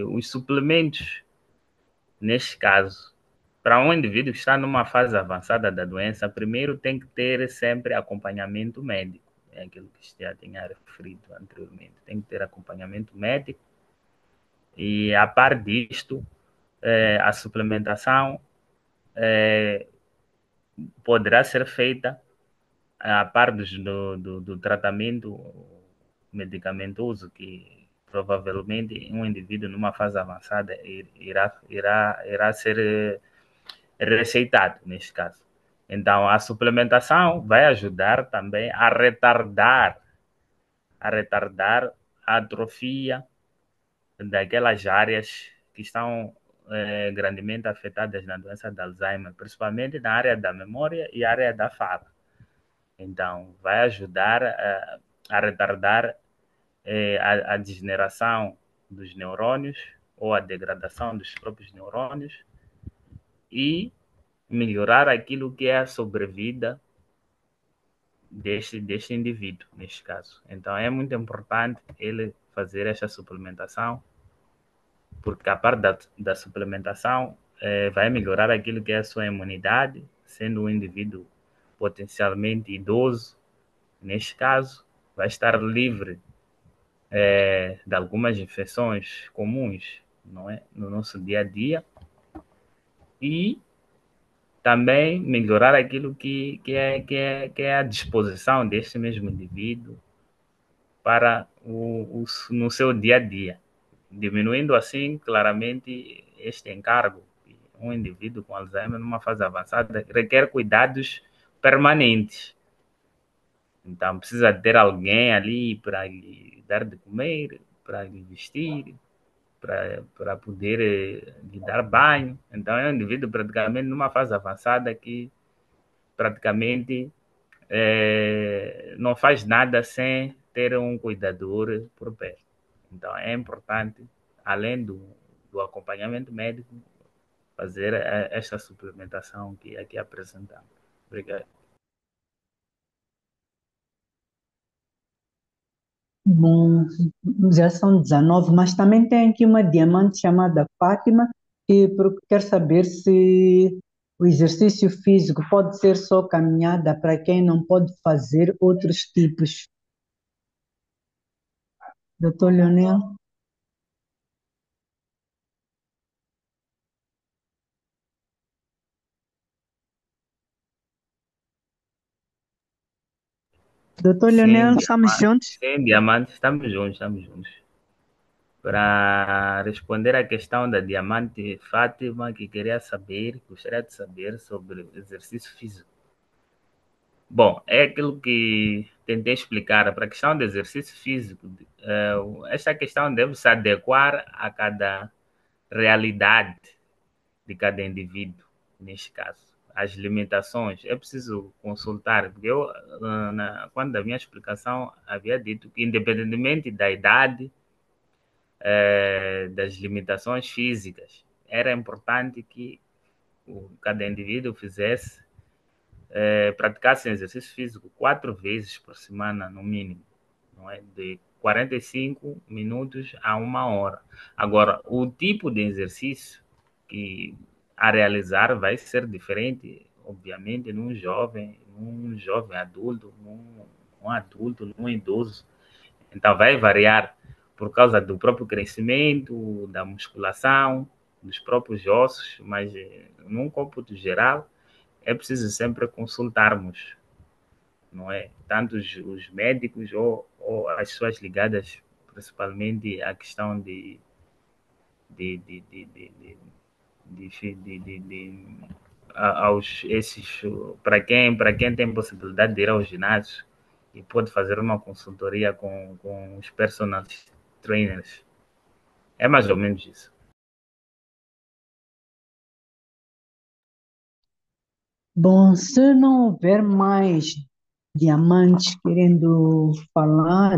os suplementos, neste caso, para um indivíduo que está numa fase avançada da doença, primeiro tem que ter sempre acompanhamento médico. É aquilo que já tinha referido anteriormente. Tem que ter acompanhamento médico e, a par disto, a suplementação poderá ser feita a par do tratamento medicamentoso que provavelmente um indivíduo numa fase avançada irá ser receitado neste caso. Então, a suplementação vai ajudar também a retardar a atrofia daquelas áreas que estão grandemente afetadas na doença de Alzheimer, principalmente na área da memória e área da fala. Então, vai ajudar a retardar a degeneração dos neurônios ou a degradação dos próprios neurônios e melhorar aquilo que é a sobrevida deste indivíduo, neste caso. Então, é muito importante ele fazer essa suplementação, porque a parte da suplementação vai melhorar aquilo que é a sua imunidade, sendo um indivíduo potencialmente idoso, neste caso, vai estar livre de algumas infecções comuns, não é, no nosso dia a dia, e também melhorar aquilo que é a disposição deste mesmo indivíduo para no seu dia a dia, diminuindo assim claramente este encargo. Um indivíduo com Alzheimer numa fase avançada requer cuidados permanentes. Então precisa ter alguém ali para lhe dar de comer, para lhe vestir, para poder lhe dar banho. Então é um indivíduo praticamente numa fase avançada que praticamente não faz nada sem ter um cuidador por perto. Então é importante, além do acompanhamento médico, fazer esta suplementação que aqui apresentamos. Obrigado. Bom, já são 19, mas também tem aqui uma diamante chamada Fátima, que quer saber se o exercício físico pode ser só caminhada para quem não pode fazer outros tipos. Doutor Leonel? Doutor Sim, Leonel, estamos diamante. juntos? Sim, diamante, estamos juntos, estamos juntos. Para responder à questão da diamante Fátima, que gostaria de saber sobre o exercício físico. Bom, é aquilo que tentei explicar. Para a questão do exercício físico, esta questão deve se adequar a cada realidade de cada indivíduo, neste caso. As limitações, é preciso consultar, porque eu, quando a minha explicação, havia dito que, independentemente da idade, das limitações físicas, era importante que cada indivíduo praticasse exercício físico 4 vezes por semana, no mínimo, não é? De 45 minutos a 1 hora. Agora, o tipo de exercício que a realizar vai ser diferente, obviamente, num jovem adulto, num adulto, num idoso. Então, vai variar por causa do próprio crescimento, da musculação, dos próprios ossos, mas num cômputo geral, é preciso sempre consultarmos, não é? Tanto os médicos ou as pessoas ligadas principalmente à questão de, de, de, de, de, aos esses para quem tem possibilidade de ir ao ginásio e pode fazer uma consultoria com os personal trainers. É mais ou menos isso. Bom, se não houver mais diamantes querendo falar,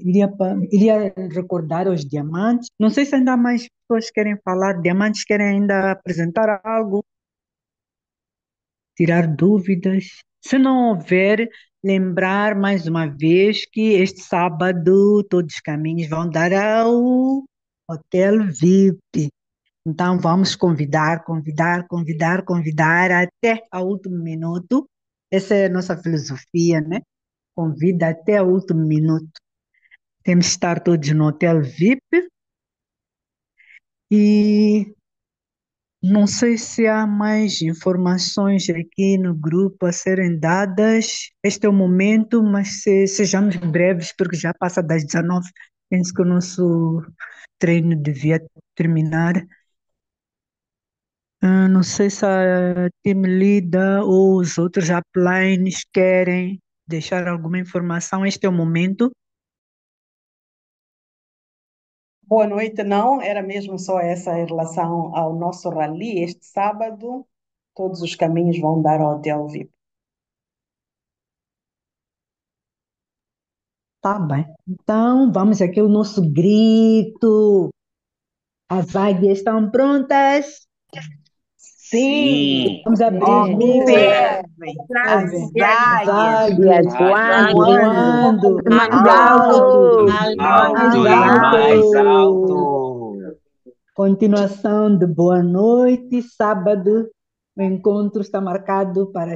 iria recordar os diamantes. Não sei se ainda há mais pessoas querem falar. Diamantes querem ainda apresentar algo, tirar dúvidas. Se não houver, lembrar mais uma vez que este sábado todos os caminhos vão dar ao Hotel VIP. Então vamos convidar, convidar, convidar, convidar até ao último minuto. Essa é a nossa filosofia, né? Convida até o último minuto. Temos que estar todos no Hotel VIP e não sei se há mais informações aqui no grupo a serem dadas. Este é o momento, mas sejamos breves, porque já passa das 19. Penso que o nosso treino devia terminar. Não sei se a Team Leader ou os outros uplines querem deixar alguma informação. Este é o momento. Boa noite, não, era mesmo só essa em relação ao nosso rally este sábado. Todos os caminhos vão dar ao Hotel VIP. Tá bem. Então, vamos aqui o nosso grito. As águias estão prontas? Sim, Vamos abrir as línguas. observem As as águias águias voando voando mais mais alto, alto, mais mais alto e mais alto. alto. Continuação de boa noite, sábado. O encontro está marcado para